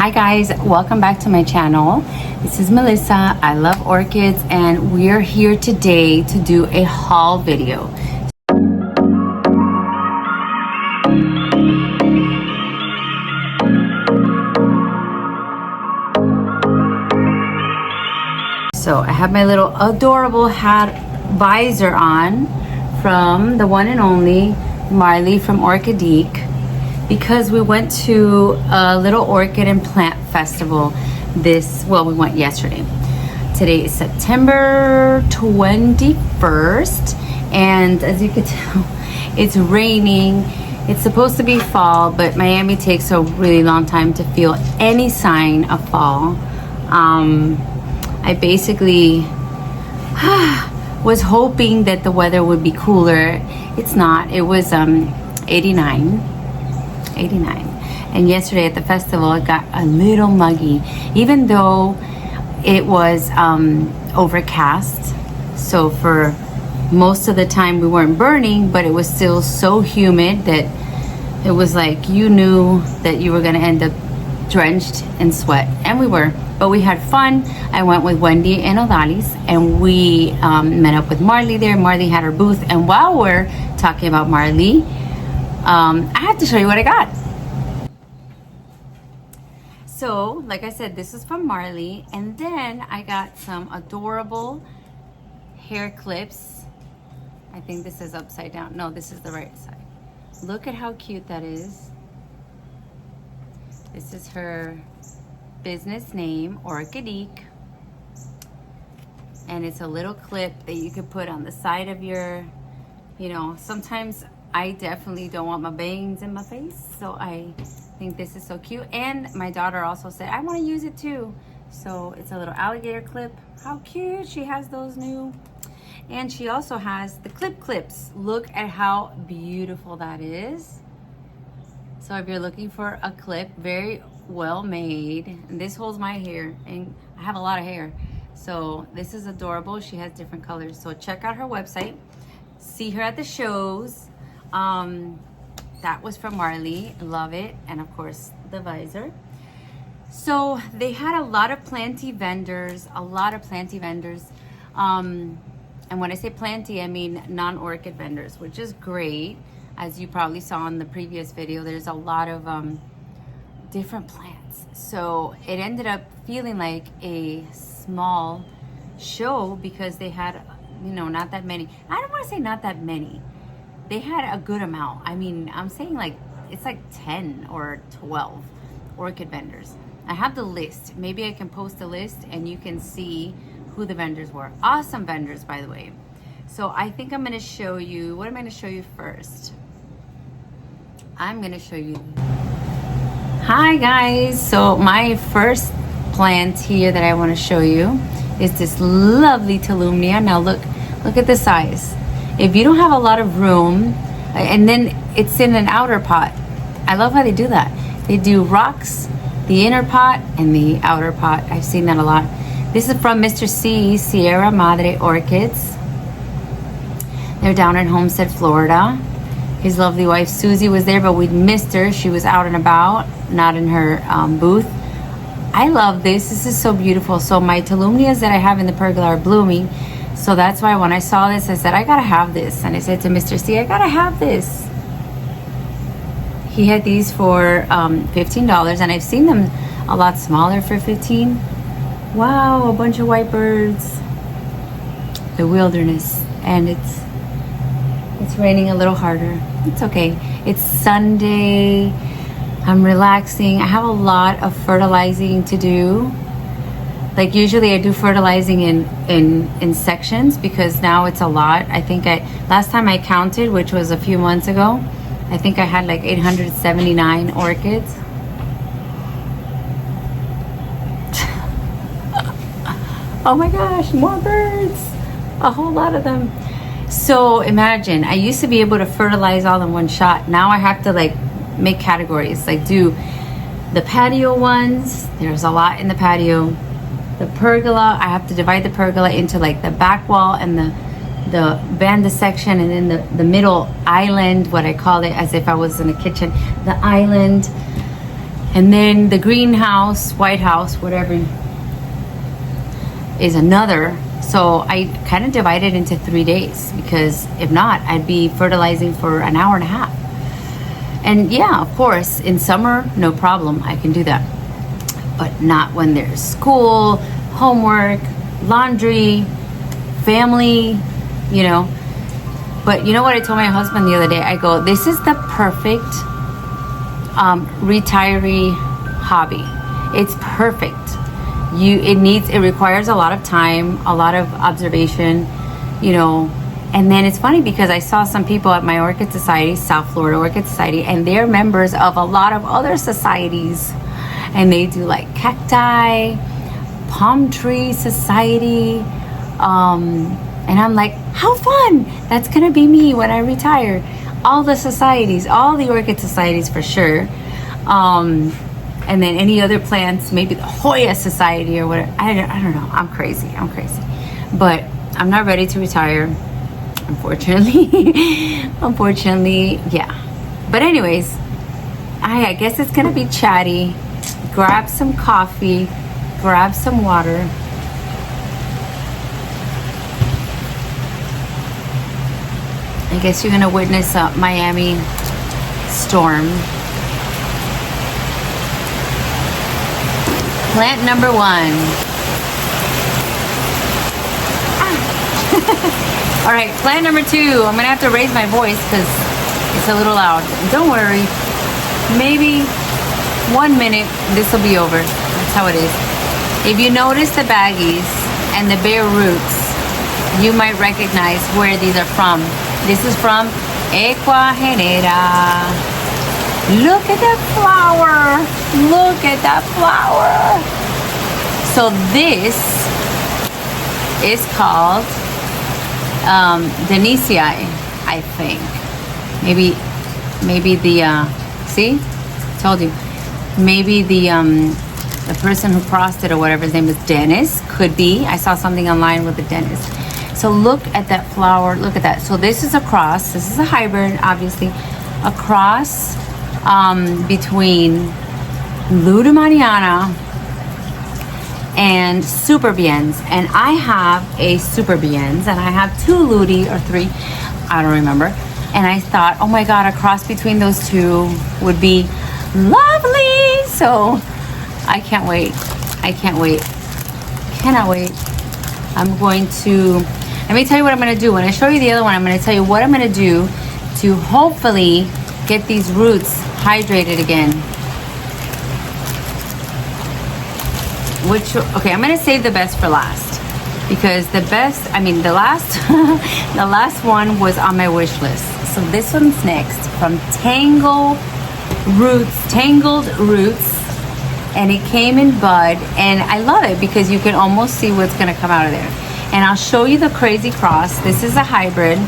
Hi guys, welcome back to my channel. This is Melissa. I love orchids and we're here today to do a haul video. So I have my little adorable hat visor on from the one and only Marley from Orchid, because we went to a little orchid and plant festival we went yesterday. Today is September 21st, and as you can tell, it's raining. It's supposed to be fall, but Miami takes a really long time to feel any sign of fall. I basically was hoping that the weather would be cooler. It's not. It was 89, and yesterday at the festival it got a little muggy, even though it was overcast. So for most of the time we weren't burning, but it was still so humid that it was like you knew that you were going to end up drenched in sweat, and we were, but we had fun. I went with Wendy and Odalis, and we met up with Marley there. Marley had her booth, and while we're talking about Marley, I have to show you what I got. So, like I said, this is from Marley, and then I got some adorable hair clips. I think this is upside down. No, this is the right side. Look at how cute that is. This is her business name, Orchid, and it's a little clip that you could put on the side of your, sometimes I definitely don't want my bangs in my face, so I think this is so cute. And my daughter also said, I want to use it too. So it's a little alligator clip. How cute. She has those new. And she also has the clips. Look at how beautiful that is. So if you're looking for a clip, very well made. And this holds my hair, and I have a lot of hair. So this is adorable. She has different colors. So check out her website. See her at the shows. That was from Marley. Love it. And of course the visor. So they had a lot of planty vendors, and when I say planty, I mean non-orchid vendors, which is great. As you probably saw in the previous video, there's a lot of different plants. So it ended up feeling like a small show because they had, not that many. I don't want to say not that many. They had a good amount. I mean, I'm saying it's like 10 or 12 orchid vendors. I have the list. Maybe I can post a list and you can see who the vendors were. Awesome vendors, by the way. So I think I'm going to show you, what am I going to show you first? I'm going to show you. Hi guys. So my first plant here that I want to show you is this lovely Talumnia. Now look at the size. If you don't have a lot of room, and then it's in an outer pot. I love how they do that. They do rocks, the inner pot, and the outer pot. I've seen that a lot. This is from Mr. C, Sierra Madre Orchids. They're down in Homestead, Florida. His lovely wife Susie was there, but we missed her. She was out and about, not in her booth. I love this. This is so beautiful. So my Talumnias that I have in the pergola are blooming. So that's why when I saw this, I said, I gotta have this. And I said to Mr. C, I gotta have this. He had these for $15, and I've seen them a lot smaller for $15. Wow, a bunch of white birds. The wilderness, and it's raining a little harder. It's okay. It's Sunday. I'm relaxing. I have a lot of fertilizing to do. Like usually I do fertilizing in sections, because now it's a lot. I think last time I counted, which was a few months ago, I think I had like 879 orchids. Oh my gosh, more birds. A whole lot of them. So imagine, I used to be able to fertilize all in one shot. Now I have to make categories, do the patio ones. There's a lot in the patio. The pergola, I have to divide the pergola into the back wall and the banda section, and then the middle island, what I call it, as if I was in a kitchen, the island. And then the greenhouse, White House, whatever, is another. So I kind of divided into 3 days, because if not, I'd be fertilizing for an hour and a half. And yeah, of course, in summer, no problem, I can do that. But not when there's school, homework, laundry, family, you know. But you know what I told my husband the other day? I go, this is the perfect retiree hobby. It's perfect. It requires a lot of time, a lot of observation, you know. And then it's funny because I saw some people at my Orchid Society, South Florida Orchid Society, and they're members of a lot of other societies. And they do like cacti, palm tree society. And I'm like, how fun! That's gonna be me when I retire. All the societies, all the Orchid Societies for sure. And then any other plants, maybe the Hoya Society or whatever. I don't know. I'm crazy. But I'm not ready to retire, unfortunately. Unfortunately, yeah. But anyways, I guess it's gonna be chatty. Grab some coffee, grab some water. I guess you're gonna witness a Miami storm. Plant number 1. All right, plant number 2. I'm gonna have to raise my voice because it's a little loud. Don't worry, maybe 1 minute, this will be over. That's how it is. If you notice the baggies and the bare roots, you might recognize where these are from. This is from Ecuagenera. Look at that flower. Look at that flower. So this is called Denisii, I think. Maybe the see? Told you. Maybe the person who crossed it or whatever, his name is Dennis. Could be. I saw something online with the Dennis. So look at that flower. Look at that. So this is a cross. This is a hybrid, obviously. A cross between Ludemaniana and Superbiens. And I have a Superbiens, and I have 2 Ludi or 3. I don't remember. And I thought, oh my God, a cross between those 2 would be lovely. So I can't wait. I can't wait. Cannot wait. I'm going to, let me tell you what I'm going to do. When I show you the other one, I'm going to tell you what I'm going to do to hopefully get these roots hydrated again. Okay, I'm going to save the best for last, because the last the last one was on my wish list. So this one's next, from Tangled Roots, and it came in bud, and I love it because you can almost see what's going to come out of there. And I'll show you the crazy cross. This is a hybrid.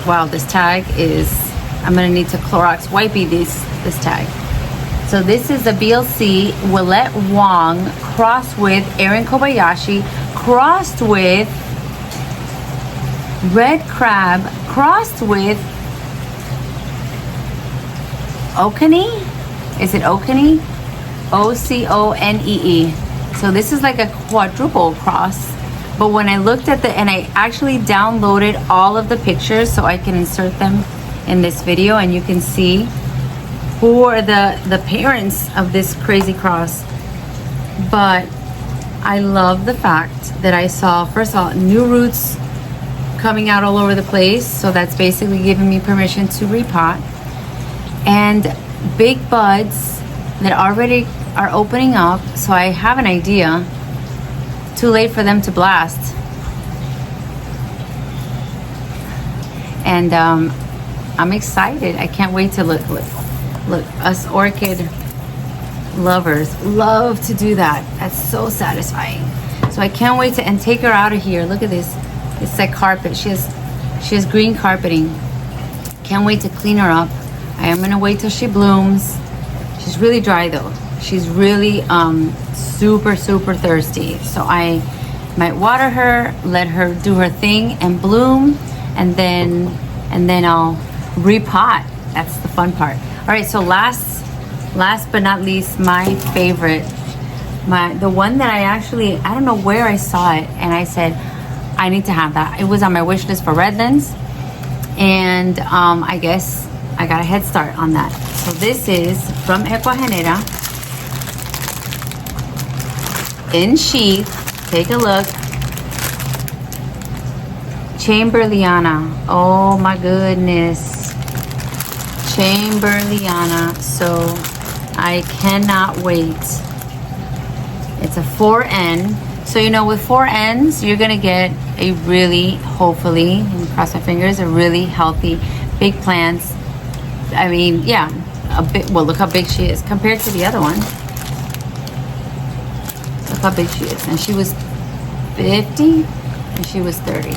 Wow, this tag is, I'm going to need to Clorox wipey this tag. So this is the BLC Willette Wong crossed with Erin Kobayashi, crossed with Red Crab, crossed with Oconee? Is it Oconee? Oconee. So this is like a quadruple cross. But when I looked at and I actually downloaded all of the pictures so I can insert them in this video, and you can see who are the parents of this crazy cross. But I love the fact that I saw, first of all, new roots coming out all over the place. So that's basically giving me permission to repot. And big buds that already are opening up. So I have an idea. Too late for them to blast. And I'm excited. I can't wait to look. Us orchid lovers love to do that. That's so satisfying. So I can't wait to take her out of here. Look at this. It's like carpet. She has green carpeting. Can't wait to clean her up. I am gonna wait till she blooms. She's really dry though. She's really super thirsty. So I might water her, let her do her thing and bloom, and then I'll repot. That's the fun part. All right, so last but not least, my favorite, the one that I don't know where I saw it, and I said, I need to have that. It was on my wish list for Redlands, and I guess I got a head start on that. So this is from Ecuagenera, in sheath. Take a look. Chamberliana. Oh my goodness. Chamberliana. So I cannot wait. It's a 4N. So you know, with 4Ns, you're gonna get a really, hopefully, and cross my fingers, a really healthy, big plants. I mean, yeah, a bit. Well, look how big she is compared to the other one. Look how big she is, and she was 50, and she was 30.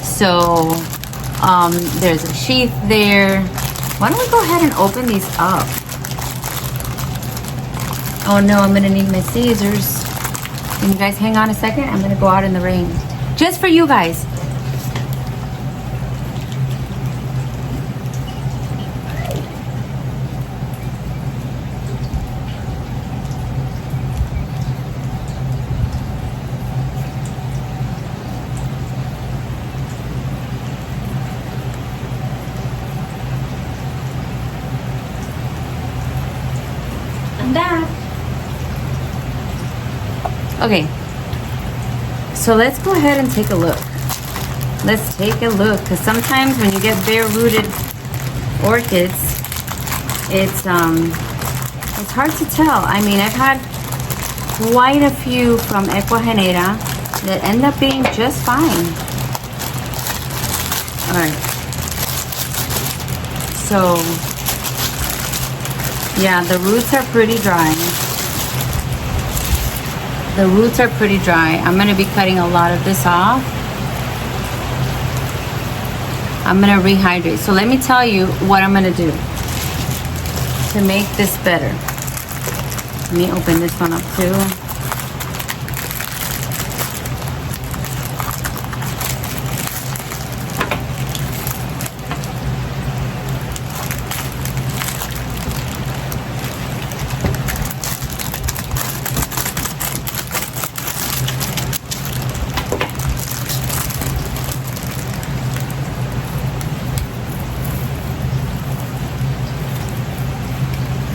So there's a sheath there. Why don't we go ahead and open these up? Oh no, I'm gonna need my scissors. Can you guys hang on a second? I'm gonna go out in the rain. Just for you guys. I'm back. Okay, so let's go ahead and take a look. Let's take a look, because sometimes when you get bare-rooted orchids, it's hard to tell. I mean, I've had quite a few from Ecuagenera that end up being just fine. All right. So, yeah, the roots are pretty dry. The roots are pretty dry. I'm gonna be cutting a lot of this off. I'm gonna rehydrate. So let me tell you what I'm gonna do to make this better. Let me open this one up too.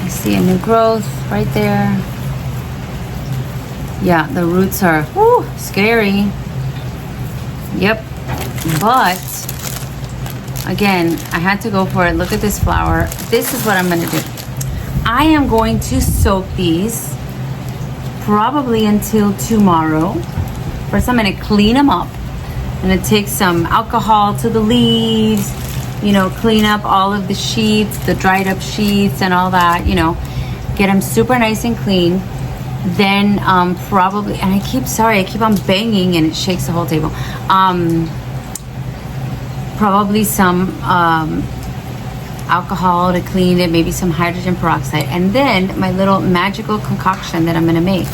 See a new growth right there. Yeah, the roots are scary. Yep. But again, I had to go for it. Look at this flower. This is what I'm gonna do. I am going to soak these probably until tomorrow. First, I'm gonna clean them up. I'm gonna take some alcohol to the leaves, you know, clean up all of the sheets, the dried up sheets and all that, you know, get them super nice and clean. Then probably, and I keep on banging and it shakes the whole table. Probably some alcohol to clean it, maybe some hydrogen peroxide. And then my little magical concoction that I'm gonna make.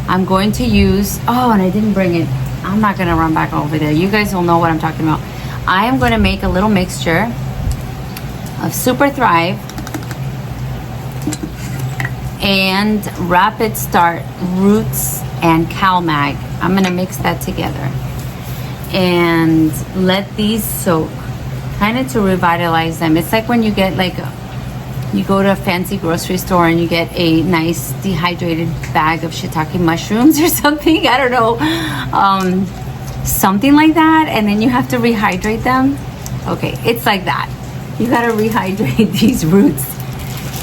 I'm going to use, oh, and I didn't bring it. I'm not gonna run back over there. You guys will know what I'm talking about. I am going to make a little mixture of Super Thrive and Rapid Start Roots and CalMag. I'm going to mix that together and let these soak, kind of to revitalize them. It's like when you get you go to a fancy grocery store and you get a nice dehydrated bag of shiitake mushrooms or something. I don't know. Something like that, and then you have to rehydrate them. Okay, it's like that. You gotta rehydrate these roots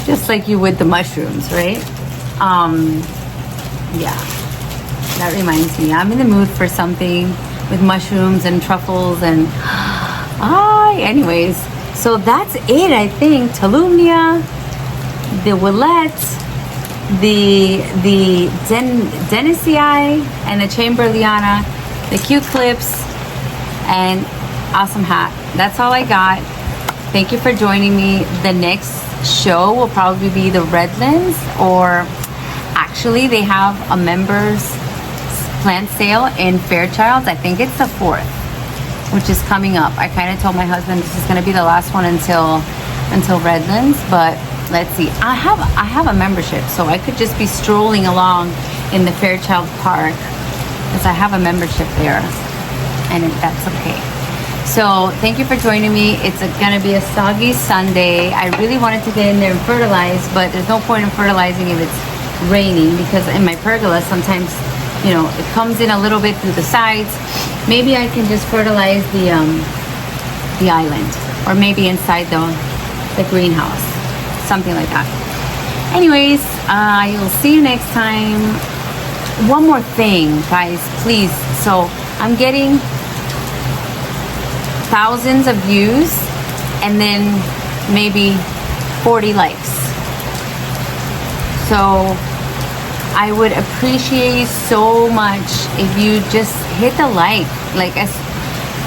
just like you would the mushrooms, right? Yeah, that reminds me, I'm in the mood for something with mushrooms and truffles and anyways, so that's it. I think Tolumnia, the Willette, the Denisii, and the Chamberliana, the cute clips, and awesome hat. That's all I got. Thank you for joining me. The next show will probably be the Redlands, or actually they have a members plant sale in Fairchild. I think it's the 4th, which is coming up. I kind of told my husband this is going to be the last one until until Redlands, but let's see. I have a membership, so I could just be strolling along in the Fairchild Park because I have a membership there, and that's okay. So thank you for joining me. It's gonna be a soggy Sunday. I really wanted to get in there and fertilize, but there's no point in fertilizing if it's raining, because in my pergola sometimes, you know, it comes in a little bit through the sides. Maybe I can just fertilize the island, or maybe inside the greenhouse, something like that. Anyways, I will see you next time. One more thing, guys, please. So I'm getting thousands of views and then maybe 40 likes. So I would appreciate so much if you just hit the like,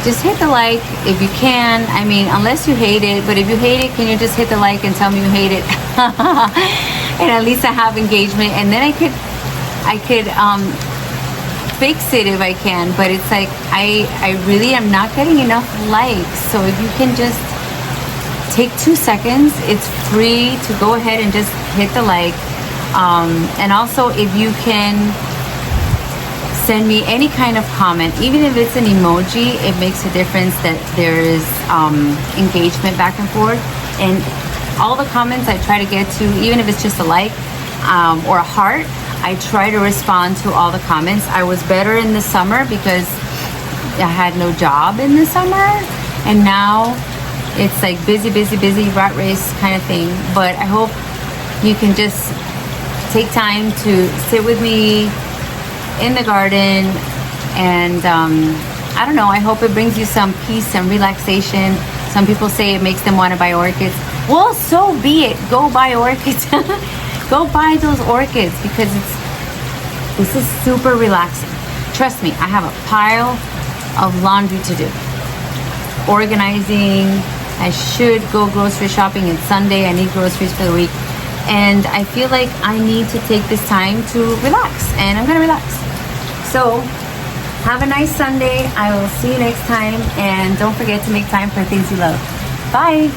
just hit the like if you can. I mean, unless you hate it, but if you hate it, can you just hit the like and tell me you hate it? And at least I have engagement, and then I could fix it if I can. But it's like I really am not getting enough likes. So if you can just take 2 seconds, it's free to go ahead and just hit the like. And also, if you can send me any kind of comment, even if it's an emoji, it makes a difference that there is engagement back and forth. And all the comments I try to get to, even if it's just a like or a heart, I try to respond to all the comments. I was better in the summer because I had no job in the summer, and now it's like busy, rat race kind of thing. But I hope you can just take time to sit with me in the garden, and I don't know, I hope it brings you some peace and relaxation. Some people say it makes them want to buy orchids. Well, so be it. Go buy orchids. Go buy those orchids, because this is super relaxing. Trust me, I have a pile of laundry to do. Organizing. I should go grocery shopping. It's Sunday. I need groceries for the week. And I feel like I need to take this time to relax, and I'm gonna relax. So have a nice Sunday. I will see you next time, and don't forget to make time for things you love. Bye.